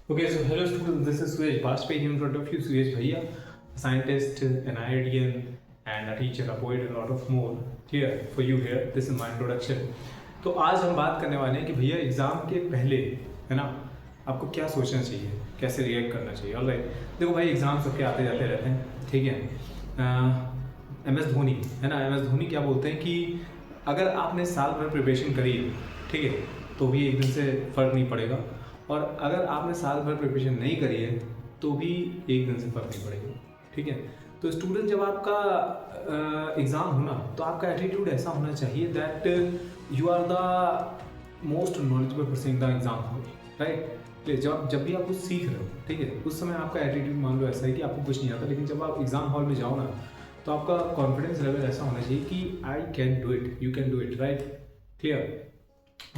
Okay, so hello students, this is Suresh Bajpayee in front of you. Suresh Bhaiya, a scientist, an IITian, and a teacher, a poet, and a lot of more here for you here. This is my introduction. तो आज हम बात करने वाले हैं कि भैया exam के पहले है ना आपको क्या सोचना चाहिए, कैसे रिएक्ट करना चाहिए। ऑलराइट, देखो भाई एग्ज़ाम सबके आते जाते रहते हैं, ठीक है। MS धोनी है ना, MS धोनी क्या बोलते हैं कि अगर आपने साल भर प्रिपरेशन करी है, ठीक है, तो भी एक दिन से फ़र्क नहीं पड़ेगा, और अगर आपने साल भर प्रिपरेशन नहीं करी है तो भी एक दिन से फ़र्क नहीं पड़ेगा, ठीक है। तो स्टूडेंट जब आपका एग्ज़ाम होना तो आपका एटीट्यूड ऐसा होना चाहिए that you are the most knowledgeable person in the exam hall, right. जब भी आप कुछ सीख रहे हो, ठीक है, उस समय आपका एटीट्यूड मान लो ऐसा है कि आपको कुछ नहीं आता, लेकिन जब आप एग्ज़ाम हॉल में जाओ ना तो आपका कॉन्फिडेंस लेवल ऐसा होना चाहिए कि I can do it, you can do it, right, clear.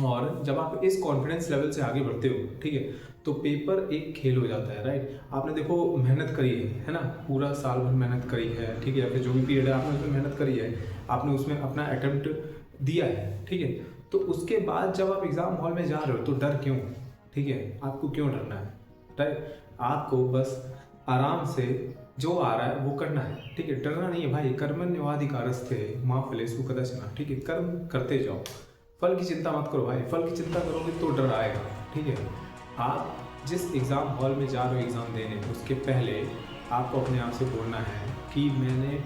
और जब आप इस कॉन्फिडेंस लेवल से आगे बढ़ते हो, ठीक है, तो पेपर एक खेल हो जाता है, राइट। आपने देखो मेहनत करी है ना, पूरा साल भर मेहनत करी है, ठीक है, या फिर जो भी पीरियड है आपने उसमें मेहनत करी है, आपने उसमें अपना अटेम्प्ट दिया है, ठीक है। तो उसके बाद जब आप एग्ज़ाम हॉल में जा रहे हो तो डर क्यों, ठीक है, आपको क्यों डरना है, राइट। आपको बस आराम से जो आ रहा है वो करना है, ठीक है, डरना नहीं है भाई। कर्मण्येवाधिकारस्ते मा फलेषु कदाचन, ठीक है, कर्म करते जाओ, फल की चिंता मत करो भाई। फल की चिंता करोगे तो डर आएगा, ठीक है। आप जिस एग्ज़ाम हॉल में जा रहे हो एग्ज़ाम देने, उसके पहले आपको अपने आप से बोलना है कि मैंने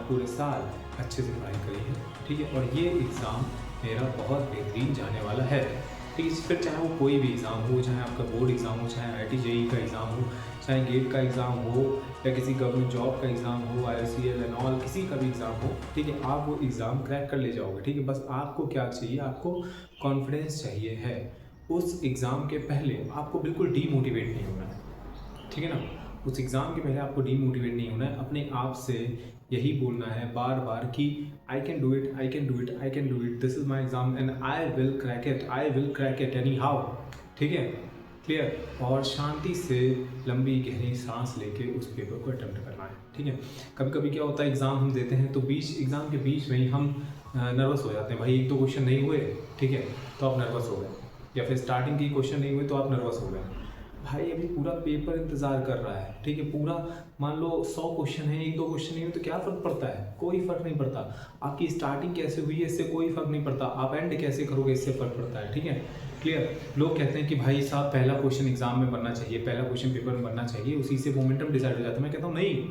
पूरे साल अच्छे से पढ़ाई करी है, ठीक है, और ये एग्ज़ाम मेरा बहुत बेहतरीन जाने वाला है, ठीक है। फिर चाहे वो कोई भी एग्ज़ाम हो, चाहे आपका बोर्ड एग्ज़ाम हो, चाहे IIT JEE का एग्ज़ाम हो, चाहे गेट का एग्ज़ाम हो, या किसी गवर्नमेंट जॉब का एग्ज़ाम हो, IOCL एंड ऑल, किसी का भी एग्ज़ाम हो, ठीक है, आप वो एग्ज़ाम क्रैक कर ले जाओगे, ठीक है। बस आपको क्या चाहिए, आपको कॉन्फिडेंस चाहिए है। उस एग्ज़ाम के पहले आपको बिल्कुल डीमोटिवेट नहीं होना है, ठीक है ना। उस एग्ज़ाम के पहले आपको डीमोटिवेट नहीं होना है, अपने आप से यही बोलना है बार बार कि I can do it, I can do it, I can do it, this is my exam and I will crack it, I will crack it any how, ठीक है, क्लियर। और शांति से लंबी गहरी सांस लेके उस पेपर को अटेम्प्ट करना है, ठीक है। कभी कभी क्या होता है, एग्ज़ाम हम देते हैं तो एग्ज़ाम के बीच में ही हम नर्वस हो जाते हैं भाई। एक दो क्वेश्चन नहीं हुए, ठीक है, तो आप नर्वस हो गए, या फिर स्टार्टिंग के क्वेश्चन नहीं हुए तो आप नर्वस हो गए। भाई अभी पूरा पेपर इंतज़ार कर रहा है, ठीक है, पूरा मान लो 100 क्वेश्चन है, एक दो क्वेश्चन नहीं हुए तो क्या फ़र्क पड़ता है, कोई फ़र्क नहीं पड़ता। आपकी स्टार्टिंग कैसे हुई है इससे कोई फ़र्क नहीं पड़ता, आप एंड कैसे करोगे इससे फ़र्क पड़ता है, ठीक है, क्लियर। लोग कहते हैं कि भाई साहब पहला क्वेश्चन एग्जाम में बनना चाहिए, पहला क्वेश्चन पेपर में बनना चाहिए, उसी से मोमेंटम डिसाइड हो जाता है। मैं कहता हूँ नहीं,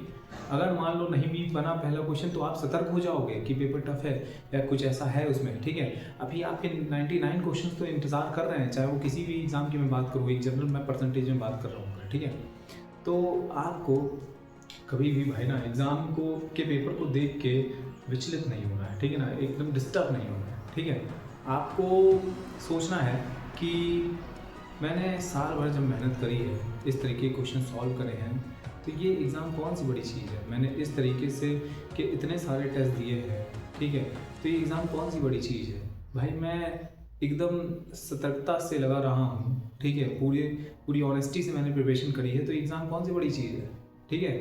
अगर मान लो नहीं भी बना पहला क्वेश्चन तो आप सतर्क हो जाओगे कि पेपर टफ है या कुछ ऐसा है उसमें, ठीक है। अभी आपके 99 क्वेश्चन तो इंतज़ार कर रहे हैं, चाहे वो किसी भी एग्ज़ाम की मैं बात करूँ, एक जनरल मैं परसेंटेज में बात कर रहा हूँ, ठीक है। तो आपको कभी भी भाई ना एग्ज़ाम को के पेपर को देख के विचलित नहीं होना है, ठीक है ना, एकदम डिस्टर्ब नहीं होना है, ठीक है। आपको सोचना है कि मैंने साल भर जब मेहनत करी है, इस तरीके के क्वेश्चन सॉल्व करे हैं, तो ये एग्ज़ाम कौन सी बड़ी चीज़ है। मैंने इस तरीके से कि इतने सारे टेस्ट दिए हैं, ठीक है, तो ये एग्ज़ाम कौन सी बड़ी चीज़ है भाई। मैं एकदम सतर्कता से लगा रहा हूँ, ठीक है, पूरी ऑनेस्टी से मैंने प्रिपरेशन करी है, तो एग्ज़ाम कौन सी बड़ी चीज़ है, ठीक है।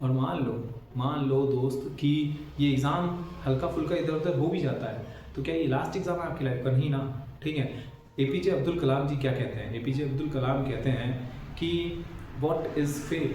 और मान लो दोस्त कि ये एग्ज़ाम हल्का फुल्का इधर उधर हो भी जाता है, तो क्या ये लास्ट एग्ज़ाम है आपकी लाइफ का, नहीं ना, ठीक है। APJ अब्दुल कलाम जी क्या कहते हैं, APJ अब्दुल कलाम कहते हैं कि what is fail,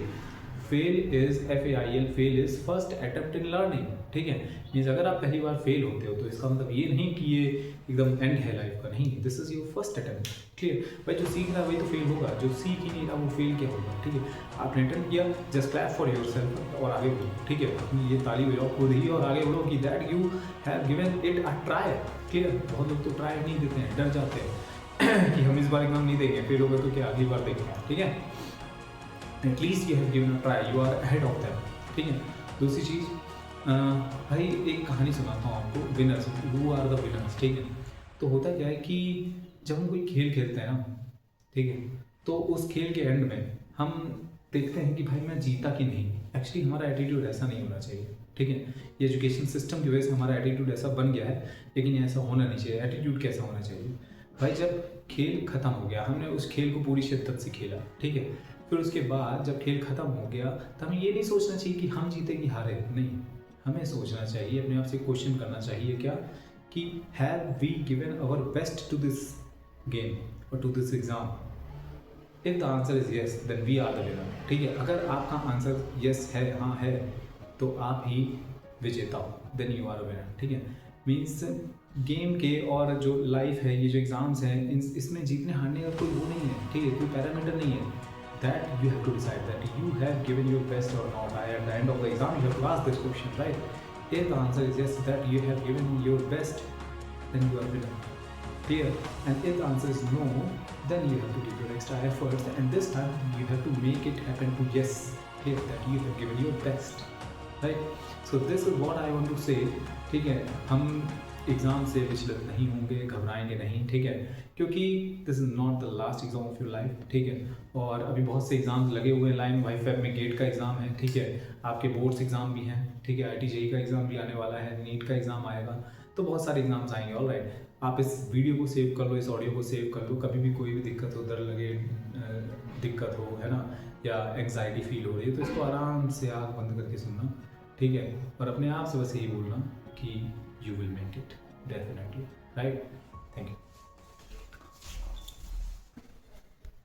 fail is FAIL, fail is first attempt in learning, ठीक है। मीन्स अगर आप पहली बार फेल होते हो तो इसका मतलब ये नहीं कि ये एकदम एंड है लाइफ का, नहीं, this is your first attempt, clear. भाई जो सीख रहा है वही तो फेल होगा, जो सीख ही नहीं रहा वो फेल क्या होगा, ठीक है। आपने अटेम्प्ट किया, just clap for your self और आगे बढ़ो, ठीक है, अपनी ये ताली बजाओ खुद ही और आगे बढ़ो कि that you have given it a try, clear. बहुत लोग तो ट्राई नहीं देते हैं, डर जाते हैं कि हम इस बार एग्जाम नहीं देंगे, फेल हो गए तो क्या अगली बार देंगे, ठीक है। At least you have given a try, you are ahead of them, ठीक है। दूसरी चीज़, भाई एक कहानी सुनाता हूँ आपको, winners, who are the winners, ठीक है। तो होता क्या है कि जब हम कोई खेल खेलते हैं ना, ठीक है, तो उस खेल के एंड में हम देखते हैं कि भाई मैं जीता कि नहीं। एक्चुअली हमारा एटीट्यूड ऐसा नहीं होना चाहिए, ठीक है। ये एजुकेशन सिस्टम की वजह से हमारा एटीट्यूड ऐसा बन गया है, लेकिन ऐसा होना नहीं चाहिए। एटीट्यूड कैसा होना चाहिए भाई, जब खेल ख़त्म हो गया, हमने उस खेल को पूरी शिद्दत से खेला, ठीक है, फिर उसके बाद जब खेल ख़त्म हो गया तो हमें ये नहीं सोचना चाहिए कि हम जीते कि हारे, नहीं। हमें सोचना चाहिए, अपने आप से क्वेश्चन करना चाहिए क्या, कि have we given our best to this game और to this exam, if the answer is yes then we are the winner, ठीक है। अगर आपका आंसर येस है, हाँ है, तो आप ही विजेता हो, then you are a winner, ठीक है। मीन्स गेम के और जो लाइफ है, ये जो एग्ज़ाम्स हैं, इसमें जीतने हारने का कोई वो नहीं है, ठीक है, कोई पैरामीटर नहीं है। That you have to decide that you have given your best और not. At the end of the exam you have to ask this question, right. If the answer is yes that you have given your best, then you are winner, clear. And if the answer is no, then you have to give your extra efforts, and this time you have to make it happen to yes, clear, that you have given your best, right. So this is what I want to say, ठीक है। हम exam से विचलित नहीं होंगे, घबराएंगे नहीं, ठीक है, क्योंकि this is not the last exam of your life, ठीक है। और अभी बहुत से एग्ज़ाम्स लगे हुए हैं लाइन वाई फेब में, गेट का एग्ज़ाम है, ठीक है, आपके बोर्ड्स एग्ज़ाम भी हैं, ठीक है, IIT JEE का एग्ज़ाम भी आने वाला है, नीट का एग्ज़ाम आएगा, तो बहुत सारे एग्ज़ाम्स आएंगे, ऑल राइट। आप इस वीडियो को सेव कर लो, इस ऑडियो को सेव कर लो, कभी भी कोई भी दिक्कत हो, डर लगे, दिक्कत हो, है ना, या एंग्जाइटी फील हो रही है, तो इसको आराम से आँख बंद करके सुनना, ठीक है, और अपने आप से बस यही बोलना कि you will make it, definitely, right? Thank you.